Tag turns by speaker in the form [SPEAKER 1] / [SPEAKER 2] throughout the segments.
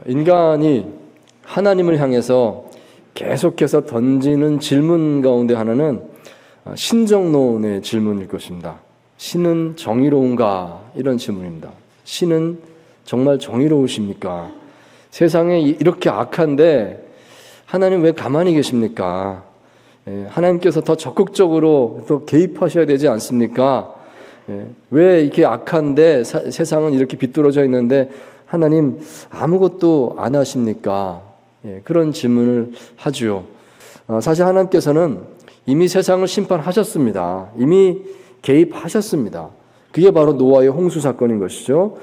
[SPEAKER 1] 인간이 하나님을 향해서 계속해서 던지는 질문 가운데 하나는 신정론의 질문일 것입니다. 신은 정의로운가? 이런 질문입니다. 신은 정말 정의로우십니까? 세상에 이렇게 악한데 하나님 왜 가만히 계십니까? 하나님께서 더 적극적으로 또 개입하셔야 되지 않습니까? 왜 이렇게 악한데 세상은 이렇게 비뚤어져 있는데 하나님 아무것도 안 하십니까? 그런 질문을 하죠. 사실 하나님께서는 이미 세상을 심판하셨습니다. 이미 개입하셨습니다. 그게 바로 노아의 홍수 사건인 것이죠.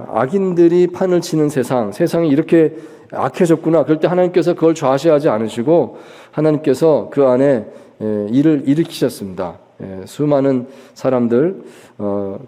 [SPEAKER 1] 악인들이 판을 치는 세상이 이렇게 악해졌구나. 그럴 때 하나님께서 그걸 좌시하지 않으시고 하나님께서 그 안에 일을 일으키셨습니다. 수많은 사람들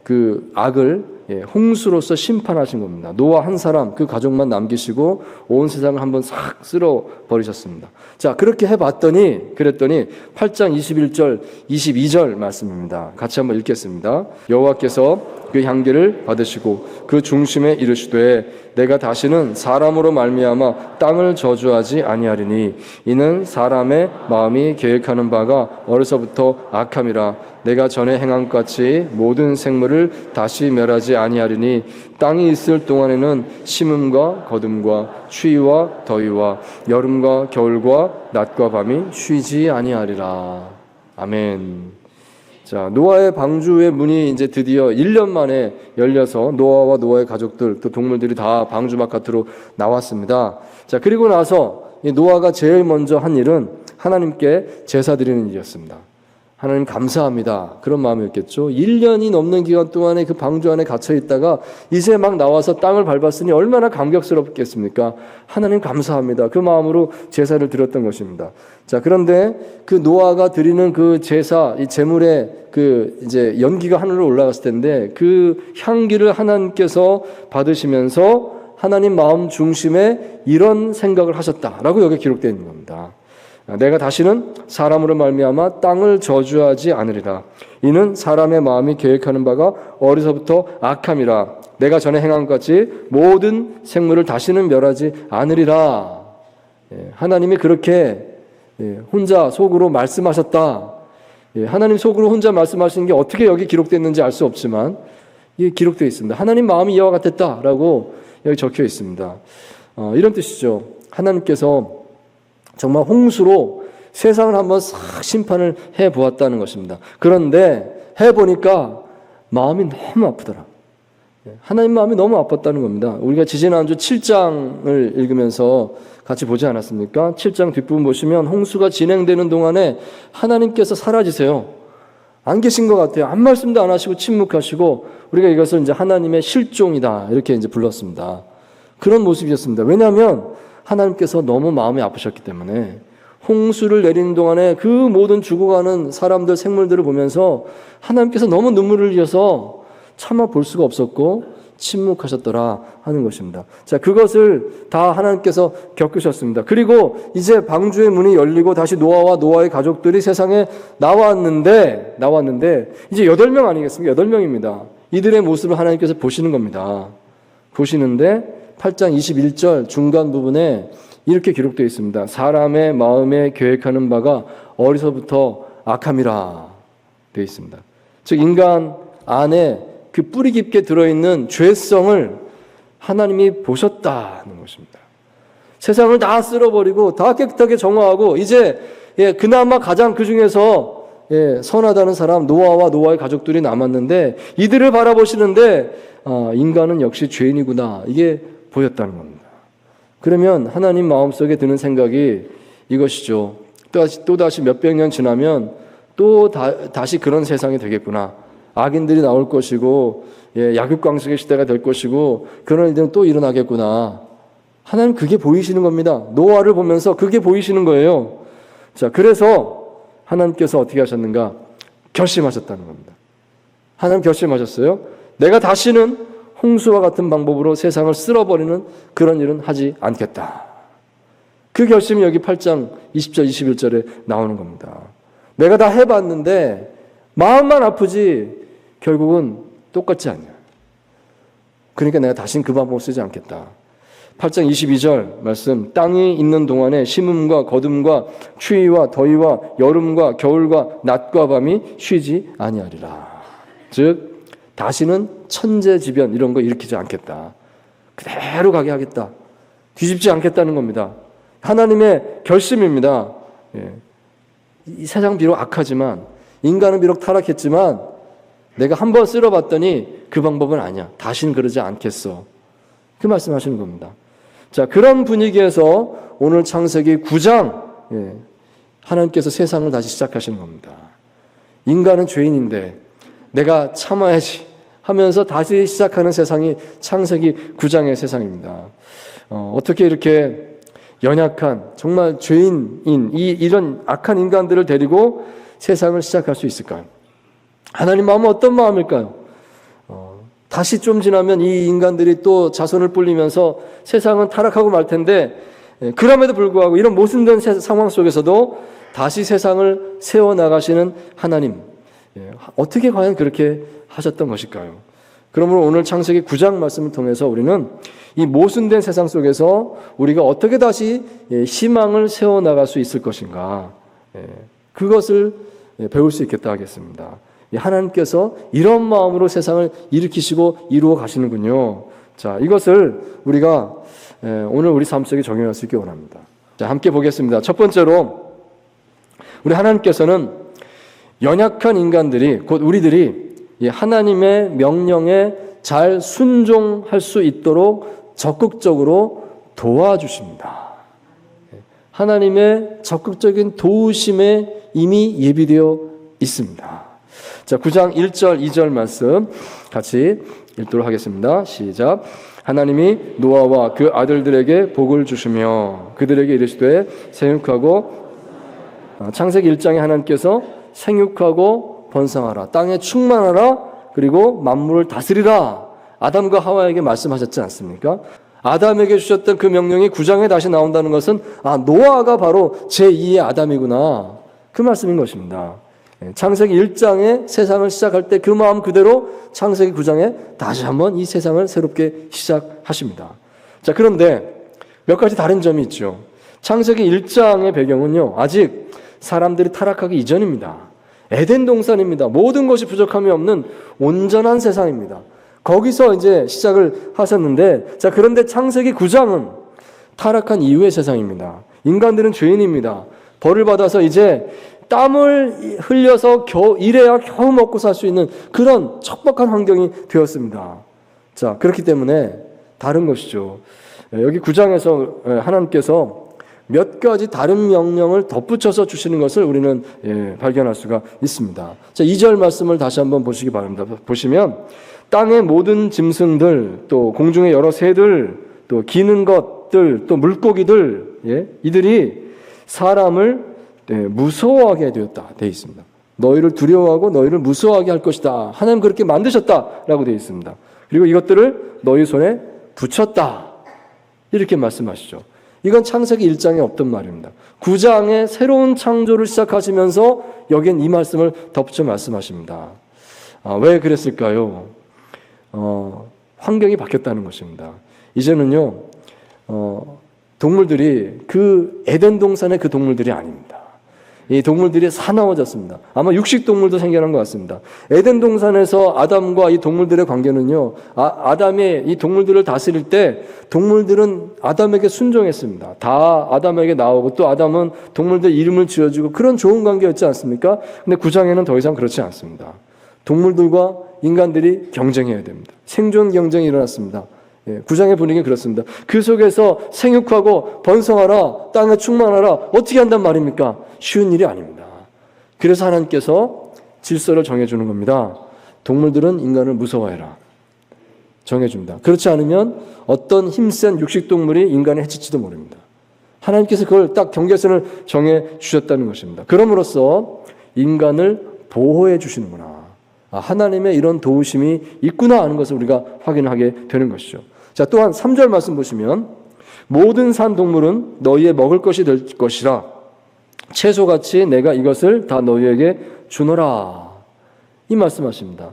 [SPEAKER 1] 그 악을 홍수로서 심판하신 겁니다. 노아 한 사람 그 가족만 남기시고 온 세상을 한번 싹 쓸어 버리셨습니다. 자, 그렇게 그랬더니 8장 21절 22절 말씀입니다. 같이 한번 읽겠습니다. 여호와께서 그 향기를 받으시고 그 중심에 이르시되 내가 다시는 사람으로 말미암아 땅을 저주하지 아니하리니 이는 사람의 마음이 계획하는 바가 어려서부터 악함이라 내가 전에 행한 것 같이 모든 생물을 다시 멸하지 아니하리니 땅이 있을 동안에는 심음과 거둠과 추위와 더위와 여름과 겨울과 낮과 밤이 쉬지 아니하리라. 아멘. 자, 노아의 방주의 문이 이제 드디어 1년 만에 열려서 노아와 노아의 가족들, 또 동물들이 다 방주 바깥으로 나왔습니다. 자, 그리고 나서 노아가 제일 먼저 한 일은 하나님께 제사 드리는 일이었습니다. 하나님 감사합니다. 그런 마음이었겠죠. 1년이 넘는 기간 동안에 그 방주 안에 갇혀 있다가 이제 막 나와서 땅을 밟았으니 얼마나 감격스럽겠습니까? 하나님 감사합니다. 그 마음으로 제사를 드렸던 것입니다. 자, 그런데 그 노아가 드리는 그 제사, 이 제물의 그 이제 연기가 하늘로 올라갔을 텐데 그 향기를 하나님께서 받으시면서 하나님 마음 중심에 이런 생각을 하셨다라고 여기 기록되어 있는 겁니다. 내가 다시는 사람으로 말미암아 땅을 저주하지 않으리라. 이는 사람의 마음이 계획하는 바가 어려서부터 악함이라. 내가 전에 행한 것 같이 모든 생물을 다시는 멸하지 않으리라. 하나님이 그렇게 혼자 속으로 말씀하셨다. 하나님 속으로 혼자 말씀하시는 게 어떻게 여기 기록됐는지 알 수 없지만 이게 기록되어 있습니다. 하나님 마음이 이와 같았다라고 여기 적혀 있습니다. 이런 뜻이죠. 하나님께서 정말 홍수로 세상을 한번 싹 심판을 해보았다는 것입니다. 그런데 해보니까 마음이 너무 아프더라. 하나님 마음이 너무 아팠다는 겁니다. 우리가 지지난주 7장을 읽으면서 같이 보지 않았습니까? 7장 뒷부분 보시면 홍수가 진행되는 동안에 하나님께서 사라지세요. 안 계신 것 같아요. 한 말씀도 안 하시고 침묵하시고 우리가 이것을 이제 하나님의 실종이다 이렇게 이제 불렀습니다. 그런 모습이었습니다. 왜냐하면 하나님께서 너무 마음이 아프셨기 때문에 홍수를 내리는 동안에 그 모든 죽어가는 사람들, 생물들을 보면서 하나님께서 너무 눈물을 흘려서 참아 볼 수가 없었고 침묵하셨더라 하는 것입니다. 자, 그것을 다 하나님께서 겪으셨습니다. 그리고 이제 방주의 문이 열리고 다시 노아와 노아의 가족들이 세상에 나왔는데 이제 8명 아니겠습니까? 8명입니다. 이들의 모습을 하나님께서 보시는 겁니다. 보시는데 8장 21절 중간 부분에 이렇게 기록되어 있습니다. 사람의 마음에 계획하는 바가 어리서부터 악함이라 되어 있습니다. 즉 인간 안에 그 뿌리 깊게 들어있는 죄성을 하나님이 보셨다는 것입니다. 세상을 다 쓸어버리고 다 깨끗하게 정화하고 이제 그나마 가장 그 중에서 선하다는 사람 노아와 노아의 가족들이 남았는데 이들을 바라보시는데 인간은 역시 죄인이구나 이게 보였다는 겁니다. 그러면 하나님 마음속에 드는 생각이 이것이죠. 또다시 몇백 년 지나면 다시 그런 세상이 되겠구나. 악인들이 나올 것이고 약육강식의 시대가 될 것이고 그런 일들은 또 일어나겠구나. 하나님 그게 보이시는 겁니다. 노아를 보면서 그게 보이시는 거예요. 자, 그래서 하나님께서 어떻게 하셨는가? 결심하셨다는 겁니다. 하나님 결심하셨어요. 내가 다시는 홍수와 같은 방법으로 세상을 쓸어버리는 그런 일은 하지 않겠다. 그 결심이 여기 8장 20절 21절에 나오는 겁니다. 내가 다 해봤는데 마음만 아프지 결국은 똑같지 않냐. 그러니까 내가 다신 그 방법을 쓰지 않겠다. 8장 22절 말씀, 땅이 있는 동안에 심음과 거둠과 추위와 더위와 여름과 겨울과 낮과 밤이 쉬지 아니하리라. 즉 다시는 천재지변 이런 거 일으키지 않겠다. 그대로 가게 하겠다. 뒤집지 않겠다는 겁니다. 하나님의 결심입니다. 이 세상 비록 악하지만, 인간은 비록 타락했지만 내가 한번 쓸어봤더니 그 방법은 아니야. 다시는 그러지 않겠어. 그 말씀하시는 겁니다. 자, 그런 분위기에서 오늘 창세기 9장 하나님께서 세상을 다시 시작하시는 겁니다. 인간은 죄인인데 내가 참아야지 하면서 다시 시작하는 세상이 창세기 9장의 세상입니다. 어떻게 이렇게 연약한 정말 죄인인 이런 악한 인간들을 데리고 세상을 시작할 수 있을까요? 하나님 마음은 어떤 마음일까요? 다시 좀 지나면 이 인간들이 또 자손을 뿔리면서 세상은 타락하고 말 텐데 그럼에도 불구하고 이런 모순된 상황 속에서도 다시 세상을 세워나가시는 하나님, 어떻게 과연 그렇게 하셨던 것일까요? 그러므로 오늘 창세기 9장 말씀을 통해서 우리는 이 모순된 세상 속에서 우리가 어떻게 다시 희망을 세워나갈 수 있을 것인가, 그것을 배울 수 있겠다 하겠습니다. 하나님께서 이런 마음으로 세상을 일으키시고 이루어 가시는군요. 자, 이것을 우리가 오늘 우리 삶 속에 적용할 수 있기 원합니다. 자, 함께 보겠습니다. 첫 번째로 우리 하나님께서는 연약한 인간들이 곧 우리들이 하나님의 명령에 잘 순종할 수 있도록 적극적으로 도와주십니다. 하나님의 적극적인 도우심에 이미 예비되어 있습니다. 자, 9장 1절 2절 말씀 같이 읽도록 하겠습니다. 시작. 하나님이 노아와 그 아들들에게 복을 주시며 그들에게 이르시되 생육하고, 창세기 1장에 하나님께서 생육하고 번성하라, 땅에 충만하라, 그리고 만물을 다스리라 아담과 하와에게 말씀하셨지 않습니까? 아담에게 주셨던 그 명령이 9장에 다시 나온다는 것은 노아가 바로 제2의 아담이구나, 그 말씀인 것입니다. 창세기 1장에 세상을 시작할 때 그 마음 그대로 창세기 9장에 다시 한번 이 세상을 새롭게 시작하십니다. 자, 그런데 몇 가지 다른 점이 있죠. 창세기 1장의 배경은요, 아직 사람들이 타락하기 이전입니다. 에덴 동산입니다. 모든 것이 부족함이 없는 온전한 세상입니다. 거기서 이제 시작을 하셨는데, 자, 그런데 창세기 9장은 타락한 이후의 세상입니다. 인간들은 죄인입니다. 벌을 받아서 이제 땀을 흘려서 일해야 겨우 먹고 살 수 있는 그런 척박한 환경이 되었습니다. 자, 그렇기 때문에 다른 것이죠. 여기 9장에서 하나님께서 몇 가지 다른 명령을 덧붙여서 주시는 것을 우리는 발견할 수가 있습니다. 자, 2절 말씀을 다시 한번 보시기 바랍니다. 보시면 땅의 모든 짐승들, 또 공중의 여러 새들, 또 기는 것들, 또 물고기들, 이들이 사람을 무서워하게 되었다 되어 있습니다. 너희를 두려워하고 너희를 무서워하게 할 것이다. 하나님 그렇게 만드셨다라고 되어 있습니다. 그리고 이것들을 너희 손에 붙였다, 이렇게 말씀하시죠. 이건 창세기 1장에 없던 말입니다. 9장에 새로운 창조를 시작하시면서 여기엔 이 말씀을 덧붙여 말씀하십니다. 왜 그랬을까요? 환경이 바뀌었다는 것입니다. 이제는요, 동물들이 그 에덴 동산의 그 동물들이 아닙니다. 이 동물들이 사나워졌습니다. 아마 육식동물도 생겨난 것 같습니다. 에덴 동산에서 아담과 이 동물들의 관계는요, 아담이 이 동물들을 다스릴 때 동물들은 아담에게 순종했습니다. 다 아담에게 나오고 또 아담은 동물들 이름을 지어주고 그런 좋은 관계였지 않습니까? 근데 9장에는 더 이상 그렇지 않습니다. 동물들과 인간들이 경쟁해야 됩니다. 생존 경쟁이 일어났습니다. 9장의 분위기는 그렇습니다. 그 속에서 생육하고 번성하라, 땅에 충만하라, 어떻게 한단 말입니까? 쉬운 일이 아닙니다. 그래서 하나님께서 질서를 정해주는 겁니다. 동물들은 인간을 무서워해라, 정해줍니다. 그렇지 않으면 어떤 힘센 육식동물이 인간을 해칠지도 모릅니다. 하나님께서 그걸 딱 경계선을 정해주셨다는 것입니다. 그럼으로써 인간을 보호해 주시는구나, 하나님의 이런 도우심이 있구나 하는 것을 우리가 확인하게 되는 것이죠. 자, 또한 3절 말씀 보시면 모든 산 동물은 너희의 먹을 것이 될 것이라 채소같이 내가 이것을 다 너희에게 주노라. 이 말씀하십니다.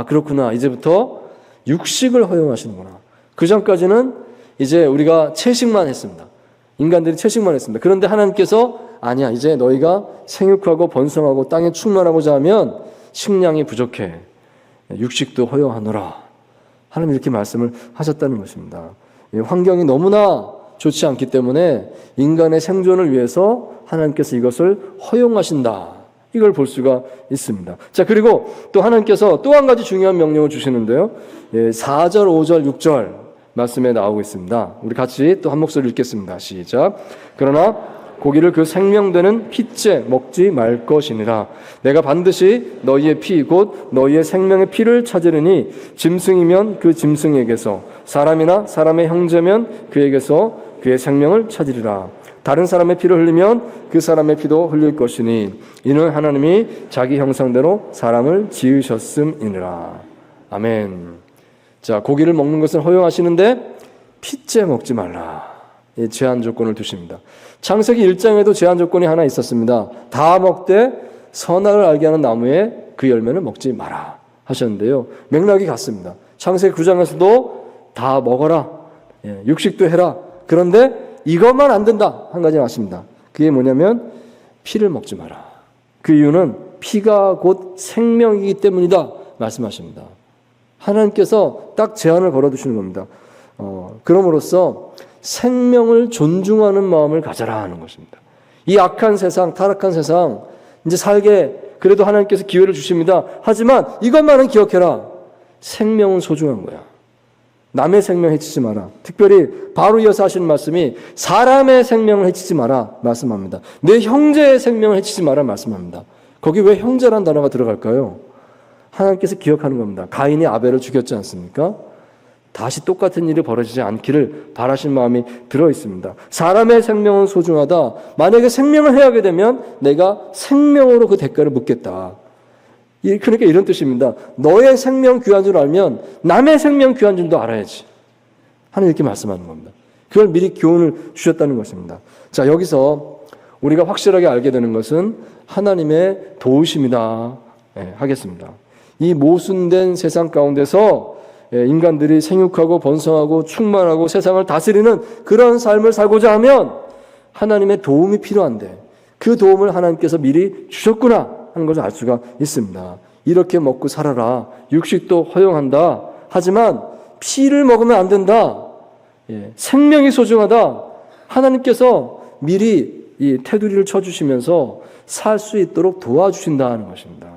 [SPEAKER 1] 그렇구나. 이제부터 육식을 허용하시는구나. 그 전까지는 이제 우리가 채식만 했습니다. 인간들이 채식만 했습니다. 그런데 하나님께서 아니야. 이제 너희가 생육하고 번성하고 땅에 충만하고자 하면 식량이 부족해. 육식도 허용하노라. 하나님 이렇게 말씀을 하셨다는 것입니다. 환경이 너무나 좋지 않기 때문에 인간의 생존을 위해서 하나님께서 이것을 허용하신다. 이걸 볼 수가 있습니다. 자, 그리고 또 하나님께서 또 한 가지 중요한 명령을 주시는데요. 4절, 5절, 6절 말씀에 나오고 있습니다. 우리 같이 또 한 목소리 읽겠습니다. 시작. 그러나 고기를 그 생명되는 피째 먹지 말 것이니라. 내가 반드시 너희의 피 곧 너희의 생명의 피를 찾으리니 짐승이면 그 짐승에게서 사람이나 사람의 형제면 그에게서 그의 생명을 찾으리라. 다른 사람의 피를 흘리면 그 사람의 피도 흘릴 것이니 이는 하나님이 자기 형상대로 사람을 지으셨음이니라. 아멘. 자, 고기를 먹는 것을 허용하시는데 피째 먹지 말라. 제한 조건을 두십니다. 창세기 1장에도 제한 조건이 하나 있었습니다. 다 먹되 선악을 알게 하는 나무의 그 열매는 먹지 마라 하셨는데요. 맥락이 같습니다. 창세기 9장에서도 다 먹어라. 육식도 해라. 그런데 이것만 안 된다. 한 가지 맞습니다. 그게 뭐냐면 피를 먹지 마라. 그 이유는 피가 곧 생명이기 때문이다 말씀하십니다. 하나님께서 딱 제한을 걸어두시는 겁니다. 그럼으로써 생명을 존중하는 마음을 가져라 하는 것입니다. 이 악한 세상, 타락한 세상 이제 살게 그래도 하나님께서 기회를 주십니다. 하지만 이것만은 기억해라. 생명은 소중한 거야. 남의 생명 해치지 마라. 특별히 바로 이어서 하시는 말씀이 사람의 생명을 해치지 마라 말씀합니다. 내 형제의 생명을 해치지 마라 말씀합니다. 거기 왜 형제라는 단어가 들어갈까요? 하나님께서 기억하는 겁니다. 가인이 아벨을 죽였지 않습니까? 다시 똑같은 일이 벌어지지 않기를 바라신 마음이 들어있습니다. 사람의 생명은 소중하다. 만약에 생명을 해하게 되면 내가 생명으로 그 대가를 묻겠다. 그러니까 이런 뜻입니다. 너의 생명 귀한 줄 알면 남의 생명 귀한 줄도 알아야지. 하나님 이렇게 말씀하는 겁니다. 그걸 미리 교훈을 주셨다는 것입니다. 자, 여기서 우리가 확실하게 알게 되는 것은 하나님의 도우심이다 하겠습니다. 이 모순된 세상 가운데서 인간들이 생육하고 번성하고 충만하고 세상을 다스리는 그런 삶을 살고자 하면 하나님의 도움이 필요한데 그 도움을 하나님께서 미리 주셨구나 하는 것을 알 수가 있습니다. 이렇게 먹고 살아라. 육식도 허용한다. 하지만 피를 먹으면 안 된다. 생명이 소중하다. 하나님께서 미리 이 테두리를 쳐주시면서 살 수 있도록 도와주신다는 것입니다.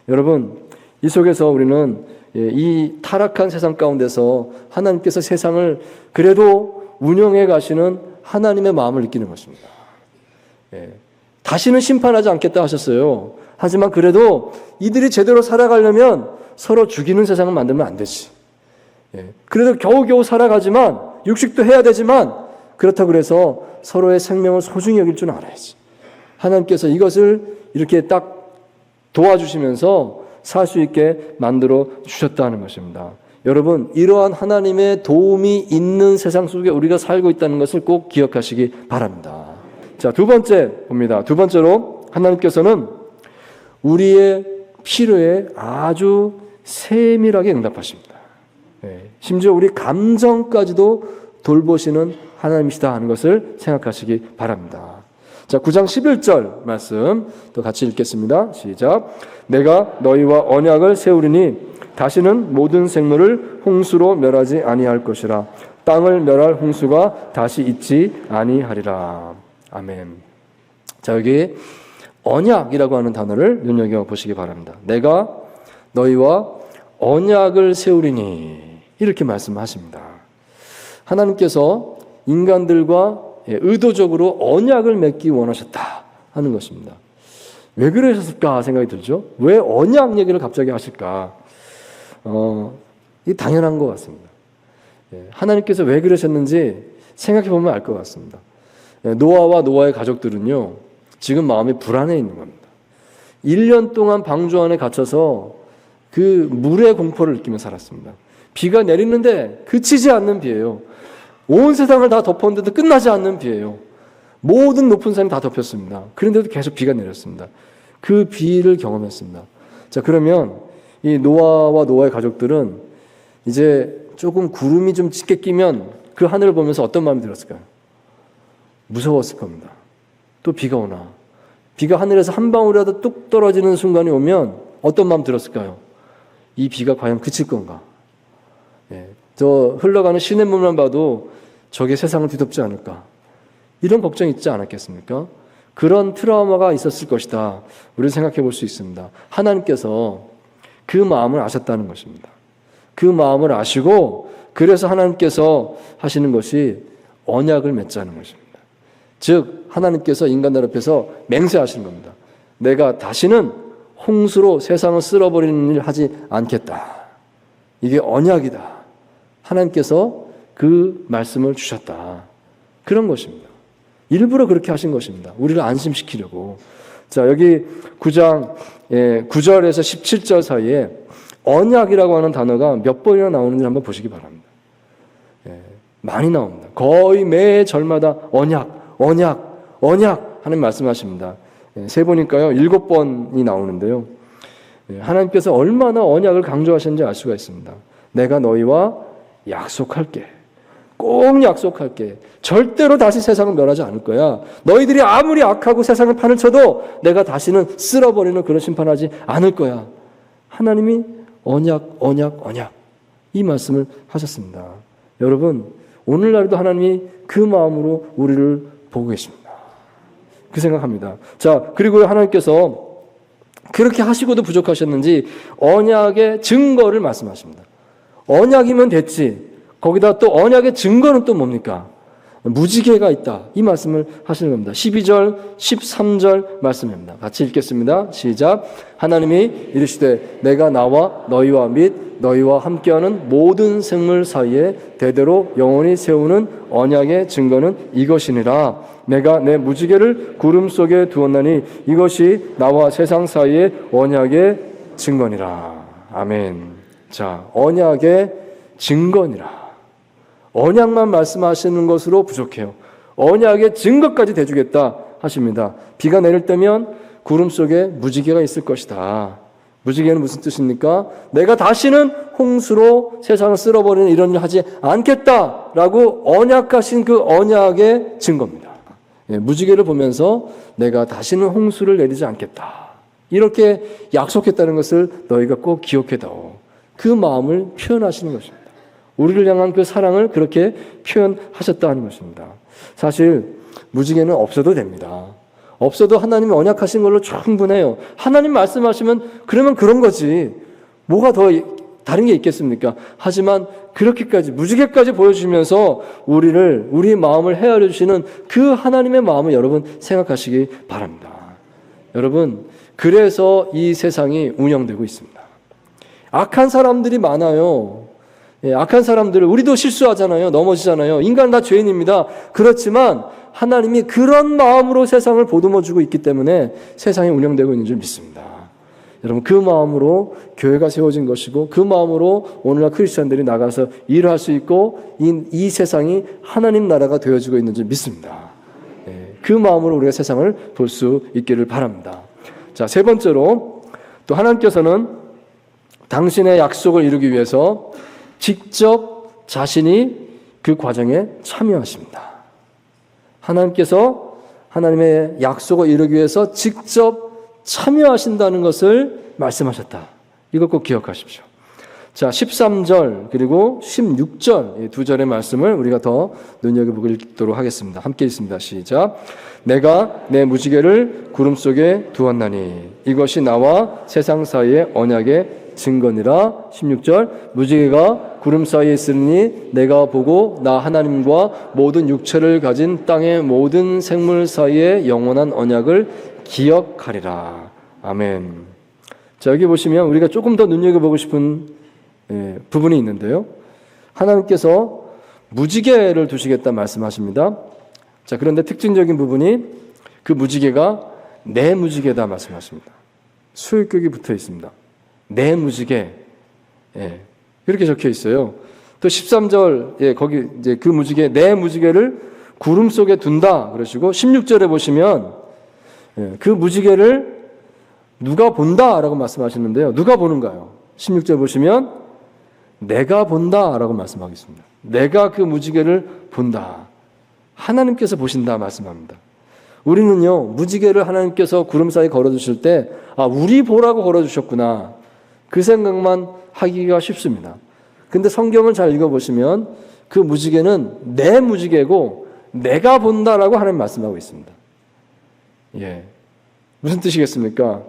[SPEAKER 1] 여러분, 이 속에서 우리는 이 타락한 세상 가운데서 하나님께서 세상을 그래도 운영해 가시는 하나님의 마음을 느끼는 것입니다. 다시는 심판하지 않겠다 하셨어요. 하지만 그래도 이들이 제대로 살아가려면 서로 죽이는 세상을 만들면 안 되지. 그래도 겨우겨우 살아가지만 육식도 해야 되지만 그렇다고 그래서 서로의 생명을 소중히 여길 줄 알아야지. 하나님께서 이것을 이렇게 딱 도와주시면서 살 수 있게 만들어 주셨다는 것입니다. 여러분, 이러한 하나님의 도움이 있는 세상 속에 우리가 살고 있다는 것을 꼭 기억하시기 바랍니다. 자, 두 번째 봅니다. 두 번째로 하나님께서는 우리의 필요에 아주 세밀하게 응답하십니다. 심지어 우리 감정까지도 돌보시는 하나님이시다 하는 것을 생각하시기 바랍니다. 자, 9장 11절 말씀 또 같이 읽겠습니다. 시작. 내가 너희와 언약을 세우리니 다시는 모든 생물을 홍수로 멸하지 아니할 것이라. 땅을 멸할 홍수가 다시 있지 아니하리라. 아멘. 자, 여기 언약이라고 하는 단어를 눈여겨보시기 바랍니다. 내가 너희와 언약을 세우리니 이렇게 말씀하십니다. 하나님께서 인간들과 의도적으로 언약을 맺기 원하셨다 하는 것입니다. 왜 그러셨을까 생각이 들죠? 왜 언약 얘기를 갑자기 하실까? 이게 당연한 것 같습니다. 하나님께서 왜 그러셨는지 생각해 보면 알 것 같습니다. 노아와 노아의 가족들은요, 지금 마음이 불안해 있는 겁니다. 1년 동안 방주 안에 갇혀서 그 물의 공포를 느끼며 살았습니다. 비가 내리는데 그치지 않는 비예요. 온 세상을 다 덮었는데도 끝나지 않는 비예요. 모든 높은 산이 다 덮였습니다. 그런데도 계속 비가 내렸습니다. 그 비를 경험했습니다. 자, 그러면 이 노아와 노아의 가족들은 이제 조금 구름이 좀 짙게 끼면 그 하늘을 보면서 어떤 마음이 들었을까요? 무서웠을 겁니다. 또 비가 오나? 비가 하늘에서 한 방울이라도 뚝 떨어지는 순간이 오면 어떤 마음 들었을까요? 이 비가 과연 그칠 건가? 저 흘러가는 시냇물만 봐도 저게 세상을 뒤덮지 않을까? 이런 걱정이 있지 않았겠습니까? 그런 트라우마가 있었을 것이다. 우리는 생각해 볼 수 있습니다. 하나님께서 그 마음을 아셨다는 것입니다. 그 마음을 아시고 그래서 하나님께서 하시는 것이 언약을 맺자는 것입니다. 즉 하나님께서 인간들 앞에서 맹세하시는 겁니다. 내가 다시는 홍수로 세상을 쓸어버리는 일을 하지 않겠다. 이게 언약이다. 하나님께서 그 말씀을 주셨다. 그런 것입니다. 일부러 그렇게 하신 것입니다. 우리를 안심시키려고. 자, 여기 9장 9절에서 17절 사이에 언약이라고 하는 단어가 몇 번이나 나오는지 한번 보시기 바랍니다. 많이 나옵니다. 거의 매 절마다 언약, 언약, 언약 하는 말씀하십니다. 세 번일까요? 7번이 나오는데요. 하나님께서 얼마나 언약을 강조하시는지 알 수가 있습니다. 내가 너희와 약속할게. 꼭 약속할게. 절대로 다시 세상을 멸하지 않을 거야. 너희들이 아무리 악하고 세상을 판을 쳐도 내가 다시는 쓸어버리는 그런 심판하지 않을 거야. 하나님이 언약, 언약, 언약 이 말씀을 하셨습니다. 여러분, 오늘날도 하나님이 그 마음으로 우리를 보고 계십니다. 그 생각합니다. 자, 그리고 하나님께서 그렇게 하시고도 부족하셨는지 언약의 증거를 말씀하십니다. 언약이면 됐지. 거기다 또 언약의 증거는 또 뭡니까? 무지개가 있다. 이 말씀을 하시는 겁니다. 12절, 13절 말씀입니다. 같이 읽겠습니다. 시작. 하나님이 이르시되 내가 나와 너희와 및 너희와 함께하는 모든 생물 사이에 대대로 영원히 세우는 언약의 증거는 이것이니라. 내가 내 무지개를 구름 속에 두었나니 이것이 나와 세상 사이의 언약의 증거니라. 아멘. 자, 언약의 증거니라. 언약만 말씀하시는 것으로 부족해요. 언약의 증거까지 대주겠다 하십니다. 비가 내릴 때면 구름 속에 무지개가 있을 것이다. 무지개는 무슨 뜻입니까? 내가 다시는 홍수로 세상을 쓸어버리는 이런 일을 하지 않겠다라고 언약하신 그 언약의 증거입니다. 무지개를 보면서 내가 다시는 홍수를 내리지 않겠다. 이렇게 약속했다는 것을 너희가 꼭 기억해다오. 그 마음을 표현하시는 것입니다. 우리를 향한 그 사랑을 그렇게 표현하셨다는 것입니다. 사실 무지개는 없어도 됩니다. 없어도 하나님이 언약하신 걸로 충분해요. 하나님 말씀하시면 그러면 그런 거지. 뭐가 더 다른 게 있겠습니까? 하지만 그렇게까지 무지개까지 보여주시면서 우리의 마음을 헤아려 주시는 그 하나님의 마음을 여러분 생각하시기 바랍니다. 여러분, 그래서 이 세상이 운영되고 있습니다. 악한 사람들이 많아요. 악한 사람들을 우리도 실수하잖아요. 넘어지잖아요. 인간은 다 죄인입니다. 그렇지만 하나님이 그런 마음으로 세상을 보듬어주고 있기 때문에 세상이 운영되고 있는 줄 믿습니다. 여러분, 그 마음으로 교회가 세워진 것이고 그 마음으로 오늘날 크리스찬들이 나가서 일을 할 수 있고 이 세상이 하나님 나라가 되어지고 있는 줄 믿습니다. 그 마음으로 우리가 세상을 볼 수 있기를 바랍니다. 자, 세 번째로 또 하나님께서는 당신의 약속을 이루기 위해서 직접 자신이 그 과정에 참여하십니다. 하나님께서 하나님의 약속을 이루기 위해서 직접 참여하신다는 것을 말씀하셨다. 이걸 꼭 기억하십시오. 자, 13절 그리고 16절 이 두 절의 말씀을 우리가 더 눈여겨보고 읽도록 하겠습니다. 함께 읽습니다. 시작. 내가 내 무지개를 구름 속에 두었나니 이것이 나와 세상 사이의 언약의 증거니라. 16절 무지개가 구름 사이에 있으니 내가 보고 나 하나님과 모든 육체를 가진 땅의 모든 생물 사이의 영원한 언약을 기억하리라. 아멘. 자, 여기 보시면 우리가 조금 더 눈여겨보고 싶은 부분이 있는데요. 하나님께서 무지개를 두시겠다 말씀하십니다. 자, 그런데 특징적인 부분이 그 무지개가 내 무지개다 말씀하십니다. 수익격이 붙어 있습니다. 내 무지개. 예, 그렇게 적혀 있어요. 또 13절, 거기 이제 그 무지개, 내 무지개를 구름 속에 둔다. 그러시고 16절에 보시면 그 무지개를 누가 본다라고 말씀하시는데요. 누가 보는가요? 16절 보시면 내가 본다라고 말씀하겠습니다. 내가 그 무지개를 본다. 하나님께서 보신다 말씀합니다. 우리는요, 무지개를 하나님께서 구름 사이에 걸어주실 때, 우리 보라고 걸어주셨구나. 그 생각만 하기가 쉽습니다. 근데 성경을 잘 읽어보시면 그 무지개는 내 무지개고 내가 본다라고 하나님 말씀하고 있습니다. 예. 무슨 뜻이겠습니까?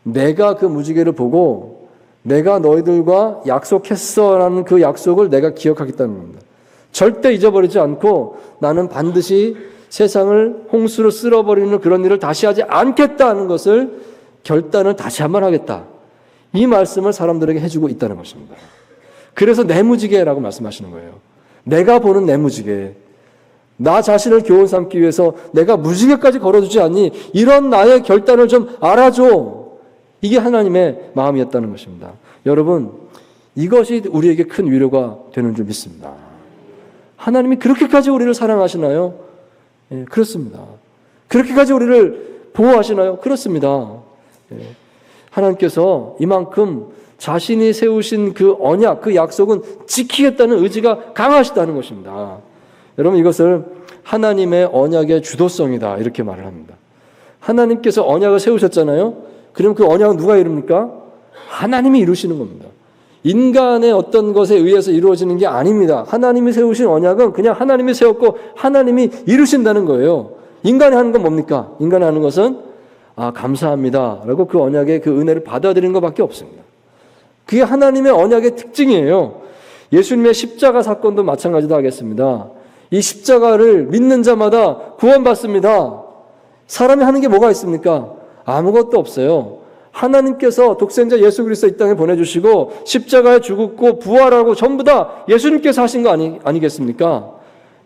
[SPEAKER 1] 내가 그 무지개를 보고 내가 너희들과 약속했어라는 그 약속을 내가 기억하겠다는 겁니다. 절대 잊어버리지 않고 나는 반드시 세상을 홍수로 쓸어버리는 그런 일을 다시 하지 않겠다는 것을 결단을 다시 한번 하겠다. 이 말씀을 사람들에게 해주고 있다는 것입니다. 그래서 내 무지개라고 말씀하시는 거예요. 내가 보는 내 무지개. 나 자신을 교훈 삼기 위해서 내가 무지개까지 걸어주지 않니? 이런 나의 결단을 좀 알아줘. 이게 하나님의 마음이었다는 것입니다. 여러분, 이것이 우리에게 큰 위로가 되는 줄 믿습니다. 하나님이 그렇게까지 우리를 사랑하시나요? 예, 그렇습니다. 그렇게까지 우리를 보호하시나요? 그렇습니다. 예, 하나님께서 이만큼 자신이 세우신 그 언약, 그 약속은 지키겠다는 의지가 강하시다는 것입니다. 여러분, 이것을 하나님의 언약의 주도성이다 이렇게 말을 합니다. 하나님께서 언약을 세우셨잖아요. 그럼 그 언약은 누가 이룹니까? 하나님이 이루시는 겁니다. 인간의 어떤 것에 의해서 이루어지는 게 아닙니다. 하나님이 세우신 언약은 그냥 하나님이 세웠고 하나님이 이루신다는 거예요. 인간이 하는 건 뭡니까? 인간이 하는 것은 감사합니다 라고 그 언약의 그 은혜를 받아들이는 것밖에 없습니다. 그게 하나님의 언약의 특징이에요. 예수님의 십자가 사건도 마찬가지다 하겠습니다. 이 십자가를 믿는 자마다 구원받습니다. 사람이 하는 게 뭐가 있습니까? 아무것도 없어요. 하나님께서 독생자 예수 그리스도 이 땅에 보내주시고 십자가에 죽었고 부활하고 전부 다 예수님께서 하신 거 아니겠습니까?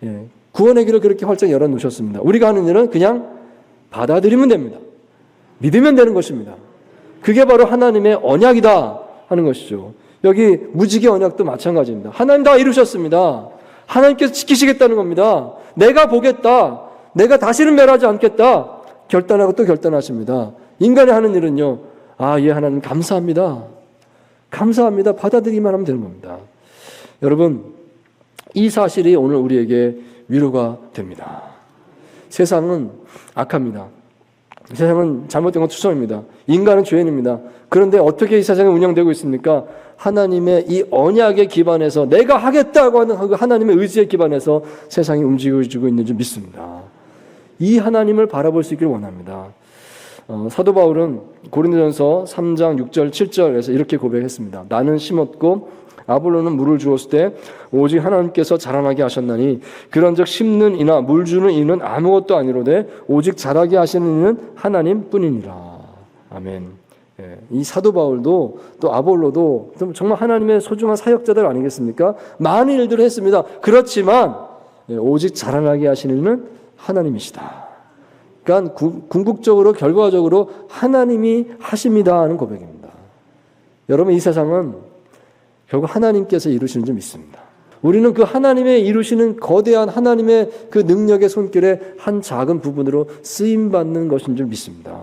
[SPEAKER 1] 예, 구원의 길을 그렇게 활짝 열어놓으셨습니다. 우리가 하는 일은 그냥 받아들이면 됩니다. 믿으면 되는 것입니다. 그게 바로 하나님의 언약이다 하는 것이죠. 여기 무지개 언약도 마찬가지입니다. 하나님 다 이루셨습니다. 하나님께서 지키시겠다는 겁니다. 내가 보겠다. 내가 다시는 멸하지 않겠다. 결단하고 또 결단하십니다. 인간이 하는 일은요. 예, 하나님 감사합니다. 감사합니다. 받아들이기만 하면 되는 겁니다. 여러분, 이 사실이 오늘 우리에게 위로가 됩니다. 세상은 악합니다. 세상은 잘못된 건 투성입니다. 인간은 죄인입니다. 그런데 어떻게 이 세상이 운영되고 있습니까? 하나님의 이 언약에 기반해서 내가 하겠다고 하는 하나님의 의지에 기반해서 세상이 움직여지고 있는 줄 믿습니다. 이 하나님을 바라볼 수 있기를 원합니다. 사도 바울은 고린도전서 3장 6절 7절에서 이렇게 고백했습니다. 나는 심었고 아볼로는 물을 주었을 때 오직 하나님께서 자라나게 하셨나니 그런즉 심는 이나 물 주는 이는 아무것도 아니로되 오직 자라게 하시는 이는 하나님뿐이니라. 아멘. 예, 이 사도 바울도 또 아볼로도 정말 하나님의 소중한 사역자들 아니겠습니까? 많은 일들을 했습니다. 그렇지만 오직 자라나게 하시는 이는 하나님이시다. 그러니까 궁극적으로 결과적으로 하나님이 하십니다 하는 고백입니다. 여러분, 이 세상은 결국 하나님께서 이루시는 줄 믿습니다. 우리는 그 하나님의 이루시는 거대한 하나님의 그 능력의 손길의 한 작은 부분으로 쓰임받는 것인 줄 믿습니다.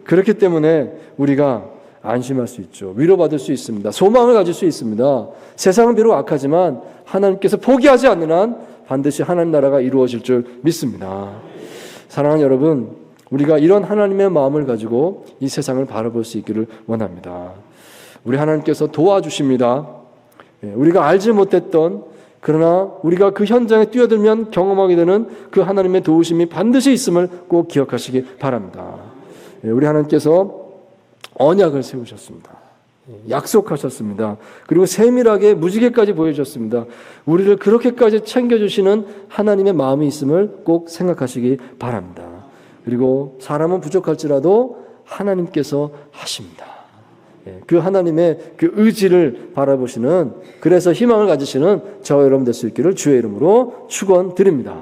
[SPEAKER 1] 그렇기 때문에 우리가 안심할 수 있죠. 위로받을 수 있습니다. 소망을 가질 수 있습니다. 세상은 비록 악하지만 하나님께서 포기하지 않는 한 반드시 하나님 나라가 이루어질 줄 믿습니다. 사랑하는 여러분, 우리가 이런 하나님의 마음을 가지고 이 세상을 바라볼 수 있기를 원합니다. 우리 하나님께서 도와주십니다. 우리가 알지 못했던, 그러나 우리가 그 현장에 뛰어들면 경험하게 되는 그 하나님의 도우심이 반드시 있음을 꼭 기억하시기 바랍니다. 우리 하나님께서 언약을 세우셨습니다. 약속하셨습니다. 그리고 세밀하게 무지개까지 보여주셨습니다. 우리를 그렇게까지 챙겨주시는 하나님의 마음이 있음을 꼭 생각하시기 바랍니다. 그리고 사람은 부족할지라도 하나님께서 하십니다. 그 하나님의 그 의지를 바라보시는, 그래서 희망을 가지시는 저와 여러분 될 수 있기를 주의 이름으로 축원드립니다.